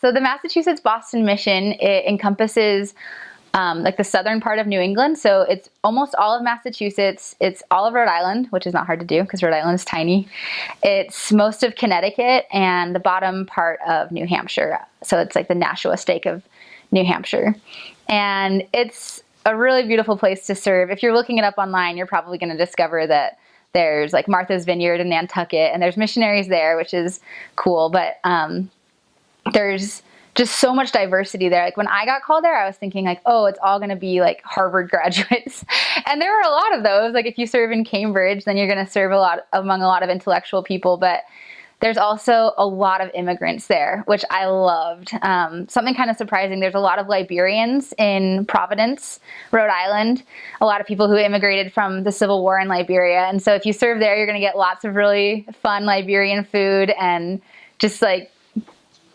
So the Massachusetts Boston Mission, it encompasses like the southern part of New England. So it's almost all of Massachusetts. It's all of Rhode Island, which is not hard to do because Rhode Island is tiny. It's most of Connecticut and the bottom part of New Hampshire. So it's like the Nashua Stake of New Hampshire. And it's a really beautiful place to serve. If you're looking it up online, you're probably going to discover that there's like Martha's Vineyard in Nantucket, and there's missionaries there, which is cool. But there's just so much diversity there. Like when I got called there, I was thinking like, oh, it's all going to be like Harvard graduates. And there were a lot of those. Like if you serve in Cambridge, then you're going to serve among a lot of intellectual people. But there's also a lot of immigrants there, which I loved. Something kind of surprising, there's a lot of Liberians in Providence, Rhode Island, a lot of people who immigrated from the Civil War in Liberia. And so if you serve there, you're going to get lots of really fun Liberian food, and just like,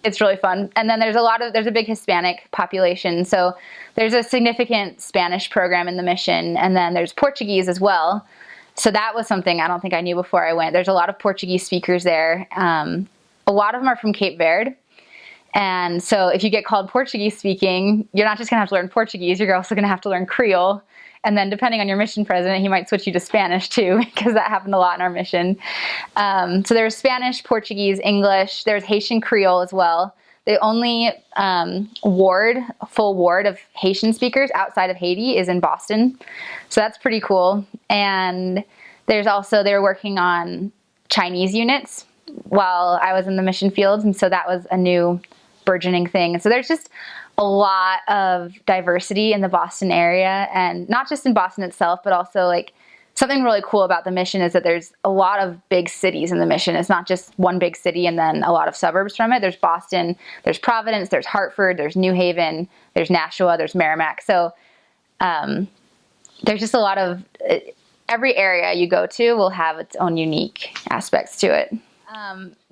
it's really fun. And then there's a big Hispanic population. So there's a significant Spanish program in the mission. And then there's Portuguese as well. So that was something I don't think I knew before I went. There's a lot of Portuguese speakers there. A lot of them are from Cape Verde. And so if you get called Portuguese speaking, you're not just going to have to learn Portuguese, you're also going to have to learn Creole. And then depending on your mission president, he might switch you to Spanish too, because that happened a lot in our mission. So there's Spanish, Portuguese, English. There's Haitian Creole as well. The only full ward of Haitian speakers outside of Haiti is in Boston. So that's pretty cool. And they were working on Chinese units while I was in the mission field. And so that was a new burgeoning thing. And so there's just a lot of diversity in the Boston area, and not just in Boston itself, but also like something really cool about the mission is that there's a lot of big cities in the mission. It's not just one big city and then a lot of suburbs from it. There's Boston, there's Providence, there's Hartford, there's New Haven, there's Nashua, there's Merrimack. So there's just a lot of, every area you go to will have its own unique aspects to it.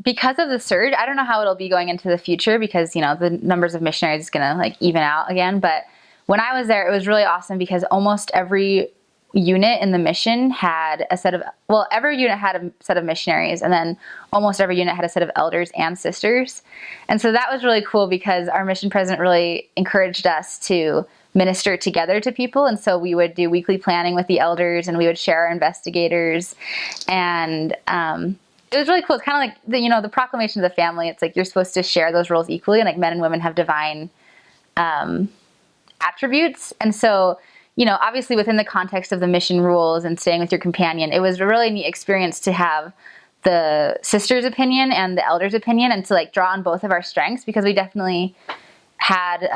Because of the surge, I don't know how it'll be going into the future, because, the numbers of missionaries is going to like even out again. But when I was there, it was really awesome because almost every unit in the mission had every unit had a set of missionaries, and then almost every unit had a set of elders and sisters. And so that was really cool because our mission president really encouraged us to minister together to people. And so we would do weekly planning with the elders, and we would share our investigators. And it was really cool. It's kind of like the proclamation of the family. It's like you're supposed to share those roles equally, and like men and women have divine attributes. And so obviously within the context of the mission rules and staying with your companion, it was a really neat experience to have the sister's opinion and the elder's opinion, and to like draw on both of our strengths, because we definitely had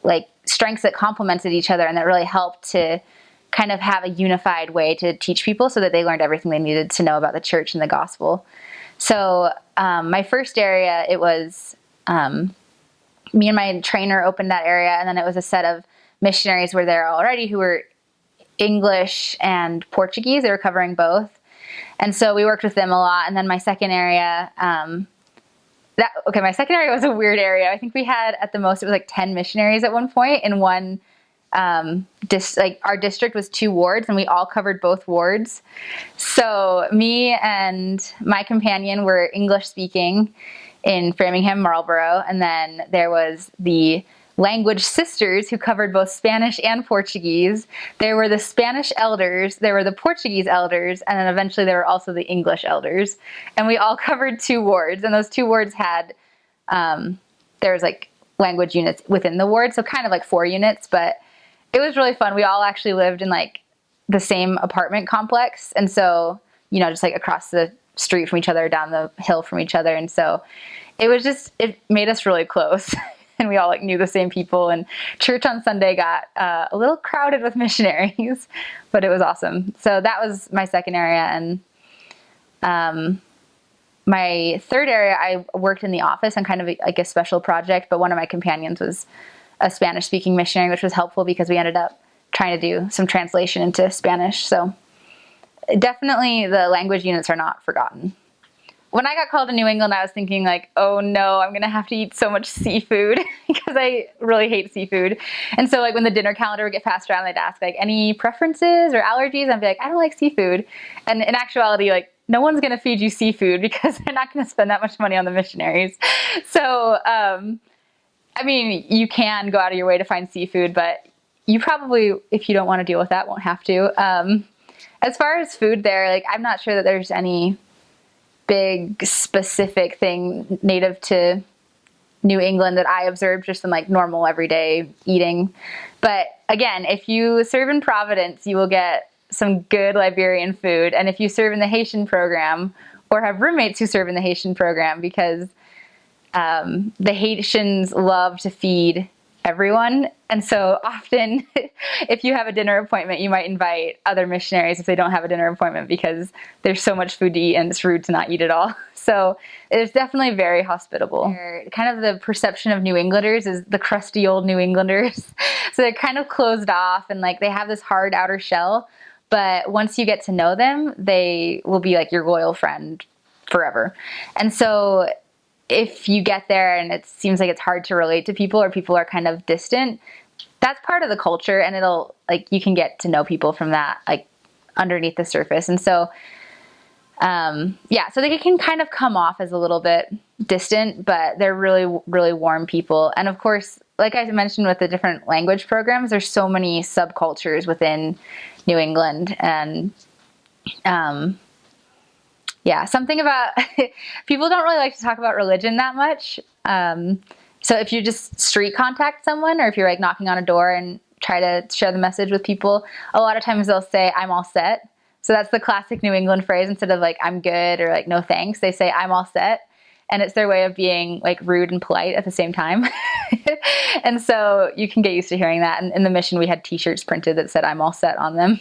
like strengths that complemented each other, and that really helped to kind of have a unified way to teach people so that they learned everything they needed to know about the church and the gospel. So my first area, it was me and my trainer opened that area, and then it was a set of missionaries were there already who were English and Portuguese. They were covering both. And so we worked with them a lot. And then my second area, my second area was a weird area. I think we had at the most, it was like 10 missionaries at one point in one, our district was 2 wards, and we all covered both wards. So me and my companion were English speaking in Framingham, Marlborough. And then there was the language sisters who covered both Spanish and Portuguese. There were the Spanish elders, there were the Portuguese elders, and then eventually there were also the English elders. And we all covered 2 wards, and those 2 wards had, there was like language units within the ward, so kind of like 4 units, but it was really fun. We all actually lived in like the same apartment complex, and so, just like across the street from each other, down the hill from each other, and so it made us really close. And we all like knew the same people, and church on Sunday got a little crowded with missionaries, but it was awesome. So that was my second area. And my third area, I worked in the office on kind of like a special project, but one of my companions was a Spanish speaking missionary, which was helpful because we ended up trying to do some translation into Spanish. So definitely the language units are not forgotten. When I got called to New England, I was thinking like, oh no, I'm going to have to eat so much seafood because I really hate seafood. And so like when the dinner calendar would get passed around, they'd ask like, any preferences or allergies? I'd be like, I don't like seafood. And in actuality, like no one's going to feed you seafood because they're not going to spend that much money on the missionaries. So, I mean, you can go out of your way to find seafood, but you probably, if you don't want to deal with that, won't have to. As far as food there, like, I'm not sure that there's any big specific thing native to New England that I observed just in like normal everyday eating. But again, if you serve in Providence, you will get some good Liberian food. And if you serve in the Haitian program or have roommates who serve in the Haitian program, because the Haitians love to feed everyone. And so often, if you have a dinner appointment, you might invite other missionaries if they don't have a dinner appointment because there's so much food to eat and it's rude to not eat it all. So it's definitely very hospitable. Kind of the perception of New Englanders is the crusty old New Englanders. So they're kind of closed off and like they have this hard outer shell. But once you get to know them, they will be like your loyal friend forever. And so if you get there and it seems like it's hard to relate to people or people are kind of distant, that's part of the culture, and it'll like you can get to know people from that like underneath the surface. And so so they can kind of come off as a little bit distant, but they're really, really warm people. And of course, like I mentioned with the different language programs, there's so many subcultures within New England. And something about people don't really like to talk about religion that much. So if you just street contact someone, or if you're like knocking on a door and try to share the message with people, a lot of times they'll say, "I'm all set." So that's the classic New England phrase. Instead of like, "I'm good," or like, "No thanks," they say, "I'm all set." And it's their way of being like rude and polite at the same time. And so you can get used to hearing that. And in the mission, we had t-shirts printed that said, "I'm all set" on them.